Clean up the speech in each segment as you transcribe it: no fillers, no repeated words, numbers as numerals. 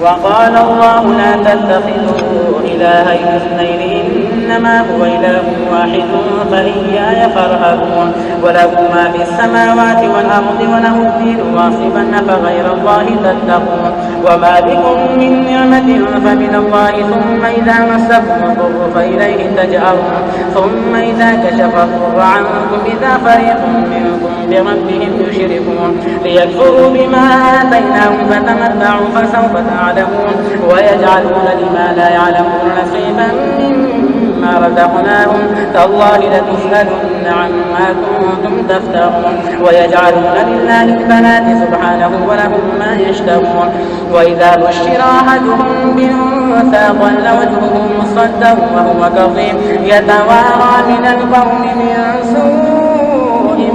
وقال الله لا تتخذوا إلهين اثنين إنما هو إله واحد فإياي فارهبون وله ما في السماوات والأرض وله الدين واصبا فغير الله تتقون وما بكم من نعمة فمن الله ثم إذا مسكم الضر فإليه تجأرون ثم إذا كشف الضر عنكم إذا فريق منكم بربهم يشركون ليكفروا بما آتيناهم فتمتعوا فسوف تعلمون ويجعلون لما لا يعلمون نصيبا مما رزقناهم تالله لتسألن عما كنتم تفترون ويجعلون لله البنات سبحانه ولهم ما يشتهون وإذا بشر أحدهم بأنثى ظل وجهه مصدا وهو كظيم يتوارى من القوم من سوء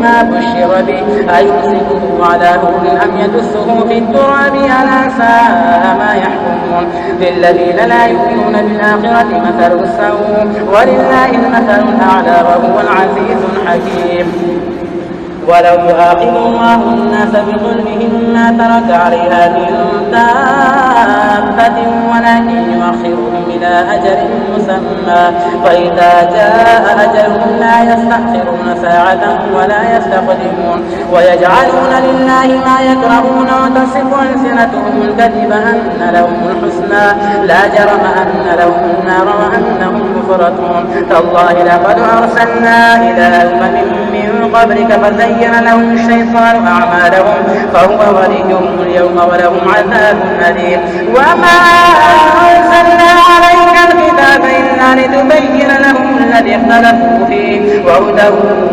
ما بشر به أيمسكه على هون أم يدسه في التراب ألا ساء ما يحكمون للذين لا يؤمنون بالآخرة مثل السوء ولله المثل الأعلى وهو العزيز الحكيم ولو يؤاخذ الله الناس بظلمهم ما ترك عليها من دابة ولكن يؤخرهم إلى أجل مسمى فإذا جاء أجلهم لا يستأخرون ساعة ولا يستقدمون ويجعلون لله ما يكرهون وتصف ألسنتهم الكذب أن لهم الحسنى لا جرم أن لهم النار وأنهم مفرطون تالله لقد أرسلنا إلى أمم من قبلك فزين لهم الشيطان أعمالهم فهو وليهم اليوم ولهم عذاب أليم وما أنزلنا عليك الكتاب إلا لتبين لهم الذي اختلفوا فيه وهدى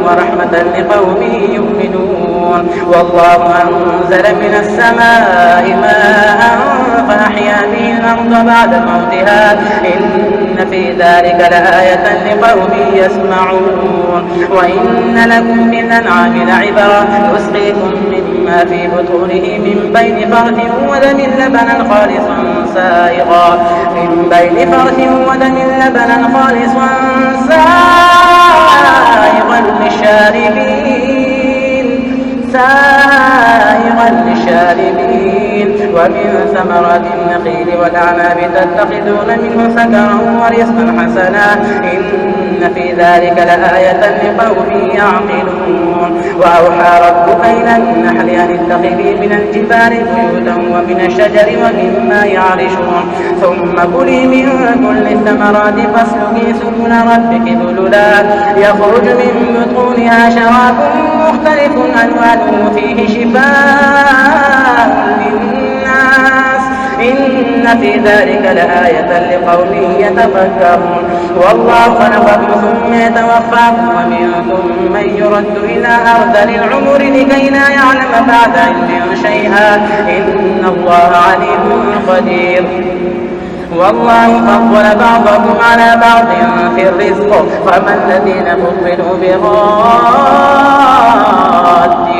ورحمة لقوم يؤمنون والله أنزل من السماء ماء فأحيا به الأرض بعد موتها إن في ذلك لآية لقوم يسمعون وإن لكم في الأنعام لعبرة نسقيكم مما في بطونه من بين فرث ودم لبنا خالصا سائغا للشاربين ومن ثمرات النخيل والأعناب تتخذون منه سكرا ورزقا حسنا إن في ذلك لآية لقوم يعقلون وأوحى ربك إلى النحل أن اتخذي من الجبال بيوتا ومن الشجر ومما يعرشون ثم كلي من كل الثمرات فاسلكي سبل ربك ذللا يخرج من بطونها شراب مختلف ألوانه فيه شفاء للناس إن في ذلك لآية لقوم يتفكرون والله خلقكم ثم يتوفاكم ومنكم من يرد إلى أرذل العمر لكي لا يعلم بعد علم شيئا إن الله عليم قدير والله فضل بعضكم على بعض في الرزق فما الذين فضلوا براد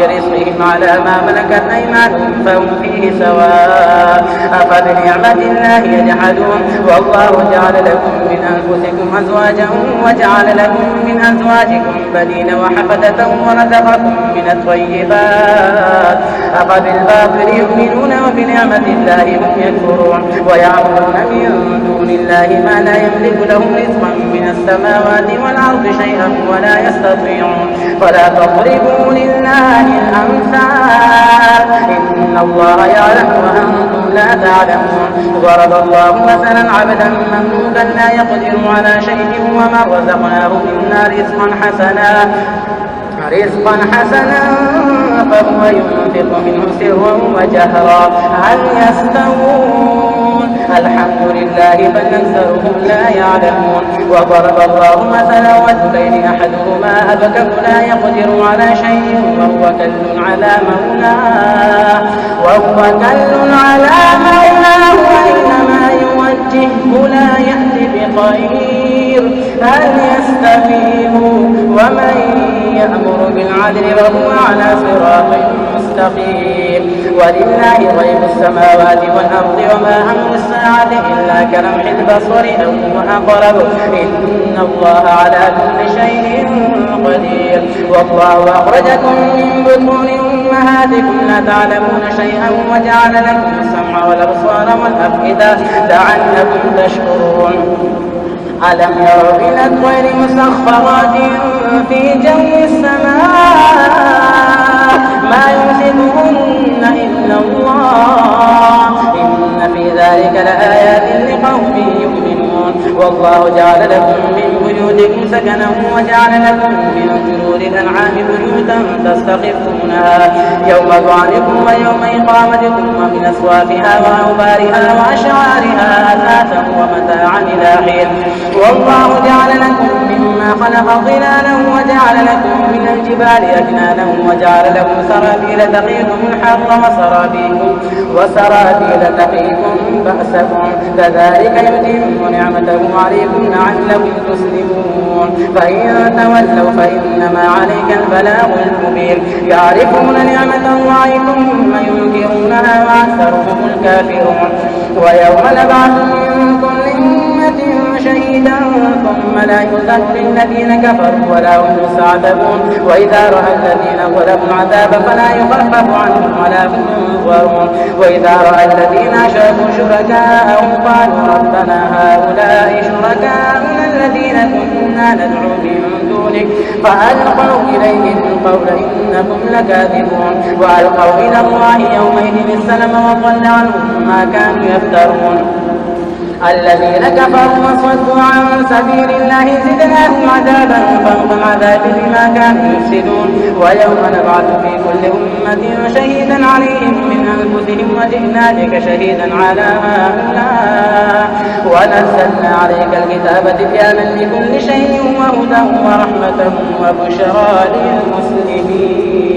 رزقهم على ما ملكت أيمانهم فهم فيه سواء أفبنعمة الله يجحدون والله جعل لكم من أنفسكم أزواجا وجعل لكم من أزواجكم بنين وحفدة ورزقكم من الطيبات أفبالباطل يؤمنون وبنعمة الله هم يكفرون ويعبدون من دون الله ما لا يملك لهم رزقا من السماوات والأرض شيئا ولا يستطيعون فلا تضربوا لله الأمثال إن الله يعلم وأنتم لا تعلمون ضرب الله مثلا عبدا مملوكا لا يقدر على شيء ومن رزقناه منا رزقا حسنا فهو ينفق منه سرا وجهرا هل يستوون الحمد لله بل أكثرهم لا يعلمون وضرب الله مثلا رجلين أحدهما أبكم لا يقدر على شيء وهو كل على مولاه وإنما يوجهه لا يأتي بخير هل يستفيدوا ومن يأمر بالعدل وهو على صراط مستقيم ولله غيب السماوات والأرض وما أمر الساعة إلا كلمح البصر أو هو أقرب إن الله على كل شيء قدير والله أخرجكم من بطون أمهاتكم لا تعلمون شيئا وجعل لكم السمع والأبصار والأفئدة لعلكم تشكرون. ألم يروا إلى الطير مسخرات في جو السماء ما يمسكهن إلا الله إن في ذلك لآيات لقوم يؤمنون. والله جعل لكم من بيوتكم سكنا وجعل لكم من جلود الأنعام بيوتا تستخفونها يوم ضعنكم ويوم إقامتكم ومن أصوافها وأوبارها وأشعارها أثاثا ومتاعا إلى حين. والله جعل لكم مما خلق ظلالا وجعل لكم من الجبال أكنانا وجعل لكم سرابيل تقيكم الحر وسرابيل تقيكم بأسكم كذلك يتم نعمته عليكم لعلكم تسلمون. فإن تولوا فإنما عليك البلاغ المبين. يعرفون نعمة الله ثم ينكرونها وأكثرهم الكافرون. ويوم نبعث من كل أمة شهيدا ثم لا يؤذن للذين كفروا ولا هم يستعتبون. وإذا رأى الذين ظلموا العذاب فلا يخفف عنهم ولا هم ينظرون. وإذا رأى الذين أشركوا شركاءهم قالوا ربنا هؤلاء شركاؤنا الذين كنا ندعو من دونك فألقوا إليهم القول إنكم لكاذبون. وألقوا إلى الله يومئذ السلم وضل عنهم ما كانوا يفترون. الذين كفروا وصدوا عن سبيل الله زدناهم عذابا فوق العذاب بما كانوا يفسدون. ويوم نبعث في كل أمة شهيدا عليهم من أنفسهم وجئنا بك شهيدا على هؤلاء ونزلنا عليك الكتاب تبيانا لكل شيء وهدى ورحمة وبشرى للمسلمين.